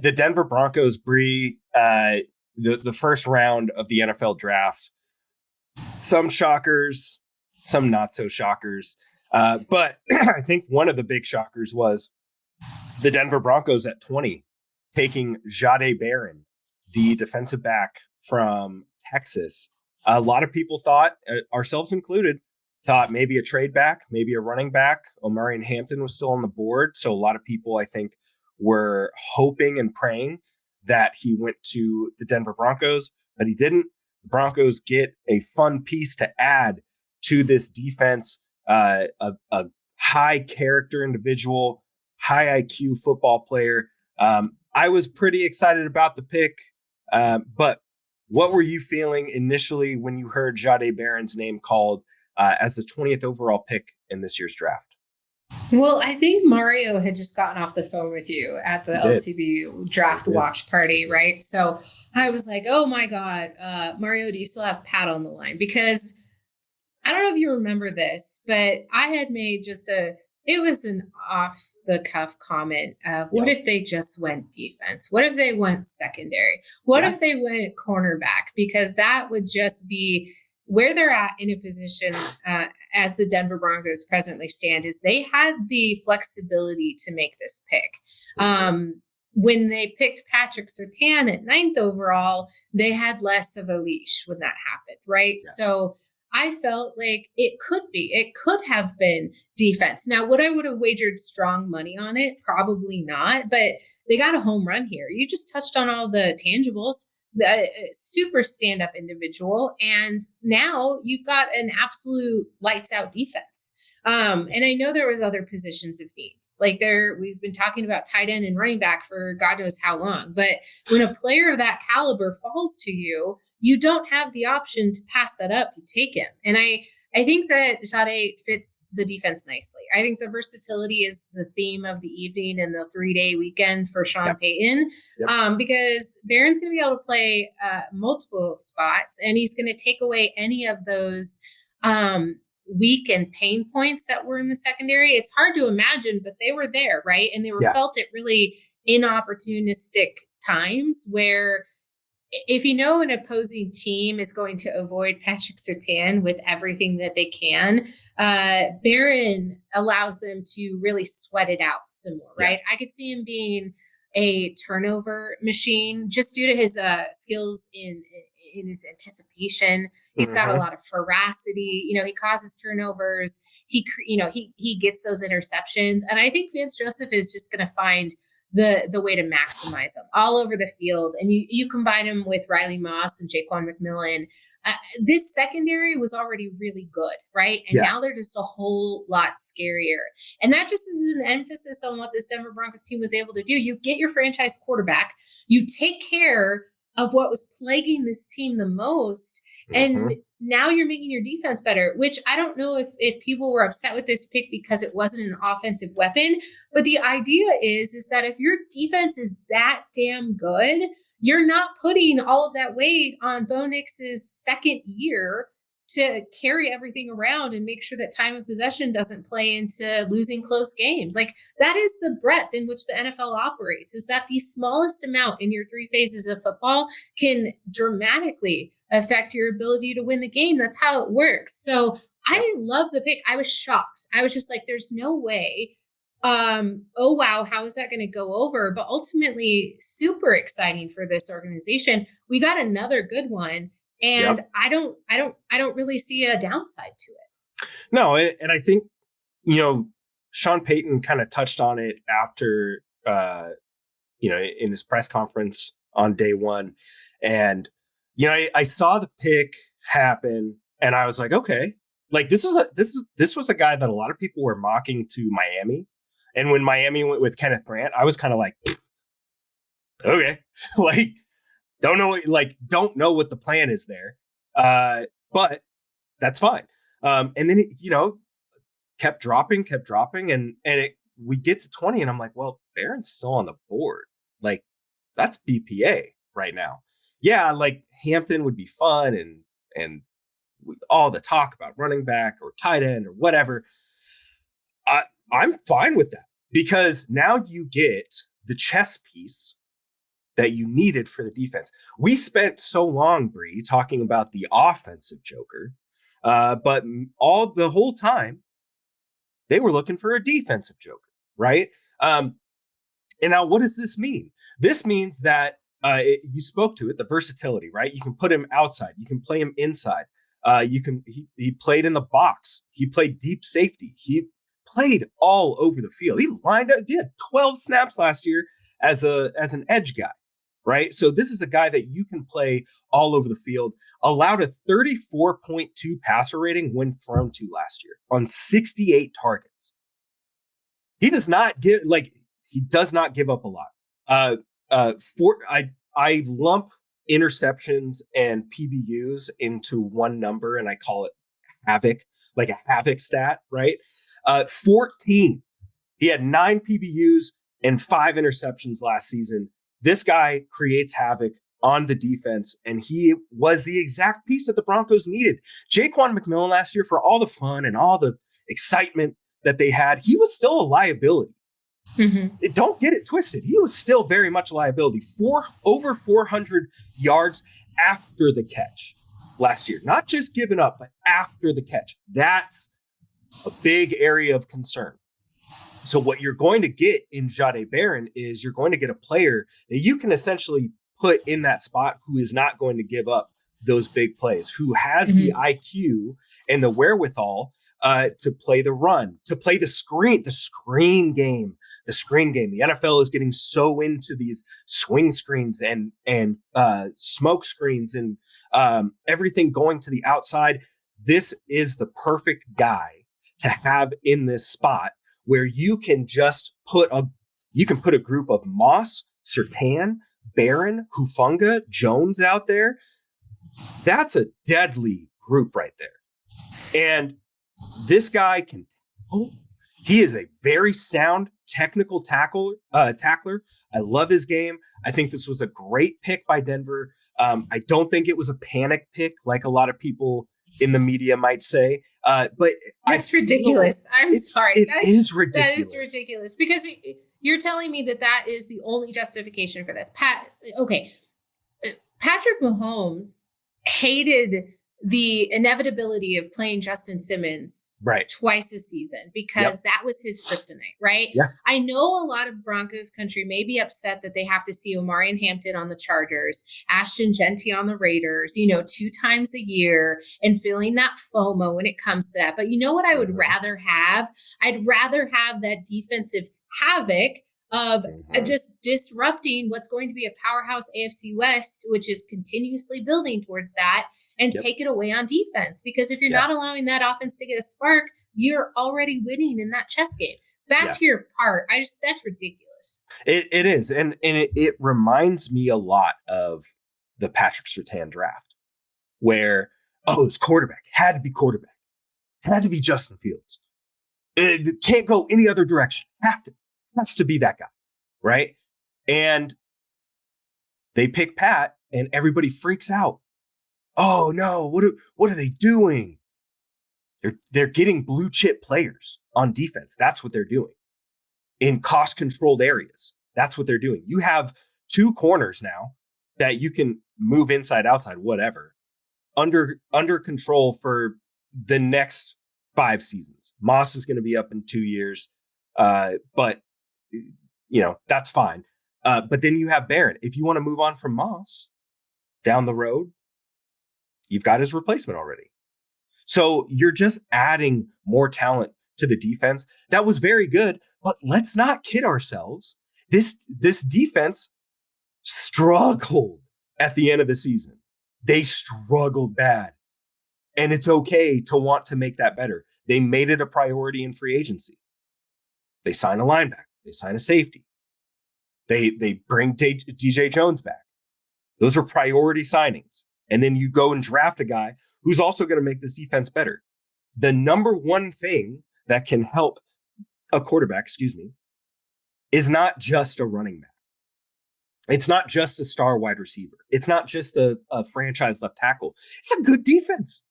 The Denver Broncos, Bri, the first round of the NFL draft. Some shockers, some not so shockers. But I think one of the big shockers was the Denver Broncos at 20, taking Jahdae Barron, the defensive back from Texas. A lot of people thought, ourselves included, thought maybe a trade back, maybe a running back. Omarion Hampton was still on the board. So a lot of people, I think, were hoping and praying that he went to the Denver Broncos, but he didn't. The Broncos get a fun piece to add to this defense, a high character individual, high IQ football player. I was pretty excited about the pick, but what were you feeling initially when you heard Jahdae Barron's name called as the 20th overall pick in this year's draft? Well, I think Mario had just gotten off the phone with you at the LTB draft watch party, right? So I was like, oh my God, Mario, do you still have Pat on the line? Because I don't know if you remember this, but I had made it was an off the cuff comment of what if they just went defense? What if they went secondary? What if they went cornerback? Because that would just be where they're at in a position as the Denver Broncos presently stand is they had the flexibility to make this pick. When they picked Patrick Surtain at 9th overall, they had less of a leash when that happened, right? Yeah. So I felt like it could have been defense. Now, would I have wagered strong money on it? Probably not, but they got a home run here. You just touched on all the tangibles. Super stand-up individual, and now you've got an absolute lights-out defense. And I know there was other positions of needs. Like we've been talking about tight end and running back for God knows how long. But when a player of that caliber falls to you, you don't have the option to pass that up. You take him. And I think that Jahdae fits the defense nicely. I think the versatility is the theme of the evening and the 3-day weekend for Sean Payton, because Barron's going to be able to play multiple spots, and he's going to take away any of those weak and pain points that were in the secondary. It's hard to imagine, but they were there, right? And they were felt at really inopportunistic times where if you know an opposing team is going to avoid Patrick Surtain with everything that they can, Barron allows them to really sweat it out some more, right? I could see him being a turnover machine just due to his skills in his anticipation. He's got a lot of ferocity. He causes turnovers. He gets those interceptions. And I think Vance Joseph is just going to find the way to maximize them all over the field. And you combine them with Riley Moss and Jaquan McMillan. This secondary was already really good, right? And now they're just a whole lot scarier. And that just is an emphasis on what this Denver Broncos team was able to do. You get your franchise quarterback, you take care of what was plaguing this team the most, and now you're making your defense better, which I don't know if people were upset with this pick because it wasn't an offensive weapon. But the idea is that if your defense is that damn good, you're not putting all of that weight on Bo Nix's second year to carry everything around and make sure that time of possession doesn't play into losing close games. Like, that is the breadth in which the NFL operates, is that the smallest amount in your 3 phases of football can dramatically affect your ability to win the game. That's how it works. So I love the pick. I was shocked. I was just like, there's no way. Oh, wow. How is that going to go over? But ultimately super exciting for this organization. We got another good one. And I don't really see a downside to it. No. And I think, Sean Payton kind of touched on it after, in his press conference on day one. And, I saw the pick happen and I was like, okay, like this was a guy that a lot of people were mocking to Miami. And when Miami went with Kenneth Grant, I was kind of like, okay, like, don't know what the plan is there. But that's fine. And then it, kept dropping. And we get to 20 and I'm like, well, Barron's still on the board. Like, that's BPA right now. Yeah. Like, Hampton would be fun and all the talk about running back or tight end or whatever. I'm fine with that because now you get the chess piece that you needed for the defense. We spent so long, Bri, talking about the offensive joker, but the whole time they were looking for a defensive joker, right? And now, what does this mean? This means that you spoke to it, the versatility, right? You can put him outside, you can play him inside. He played in the box, he played deep safety, he played all over the field. He lined up, did 12 snaps last year as an edge guy, right? So this is a guy that you can play all over the field. Allowed a 34.2 passer rating when thrown to last year on 68 targets. He does not give up a lot. I lump interceptions and PBUs into one number, and I call it havoc, like a havoc stat, right? 14. He had 9 PBUs and 5 interceptions last season. This guy creates havoc on the defense, and he was the exact piece that the Broncos needed. Jaquan McMillan last year, for all the fun and all the excitement that they had, he was still a liability. Mm-hmm. Don't get it twisted. He was still very much a liability. Over 400 yards after the catch last year. Not just giving up, but after the catch. That's a big area of concern. So what you're going to get in Jahdae Barron is you're going to get a player that you can essentially put in that spot who is not going to give up those big plays, who has the IQ and the wherewithal to play the run, to play the screen game. The NFL is getting so into these swing screens and smoke screens and everything going to the outside. This is the perfect guy to have in this spot where you can just put a group of Moss, Surtain, Barron, Hufanga, Jones out there. That's a deadly group right there. And this guy can tackle. He is a very sound technical tackler. I love his game. I think this was a great pick by Denver. I don't think it was a panic pick like a lot of people in the media might say. But that's ridiculous. I'm sorry. It is ridiculous. That is ridiculous because you're telling me that is the only justification for this. Patrick Mahomes hated the inevitability of playing Justin Simmons twice a season because that was his kryptonite, right? Yeah. I know a lot of Broncos country may be upset that they have to see Omarion Hampton on the Chargers, Ashton Genty on the Raiders, 2 times a year and feeling that FOMO when it comes to that. But you know what I would rather have? I'd rather have that defensive havoc of just disrupting what's going to be a powerhouse AFC West, which is continuously building towards that, and take it away on defense. Because if you're not allowing that offense to get a spark, you're already winning in that chess game. Back to your part, that's ridiculous. It is. And it reminds me a lot of the Patrick Surtain draft where, it's quarterback, had to be quarterback, had to be Justin Fields. It can't go any other direction. Has to be that guy, right? And they pick Pat, and everybody freaks out. Oh no! What are they doing? They're getting blue chip players on defense. That's what they're doing in cost controlled areas. That's what they're doing. You have 2 corners now that you can move inside, outside, whatever, under control for the next 5 seasons. Moss is going to be up in 2 years, but that's fine. But then you have Barron. If you want to move on from Moss down the road, you've got his replacement already. So you're just adding more talent to the defense. That was very good, but let's not kid ourselves. This defense struggled at the end of the season. They struggled bad. And it's okay to want to make that better. They made it a priority in free agency. They sign a linebacker. They sign a safety. They bring DJ Jones back. Those are priority signings. And then you go and draft a guy who's also going to make this defense better. The number one thing that can help a quarterback, is not just a running back. It's not just a star wide receiver. It's not just a franchise left tackle. It's a good defense.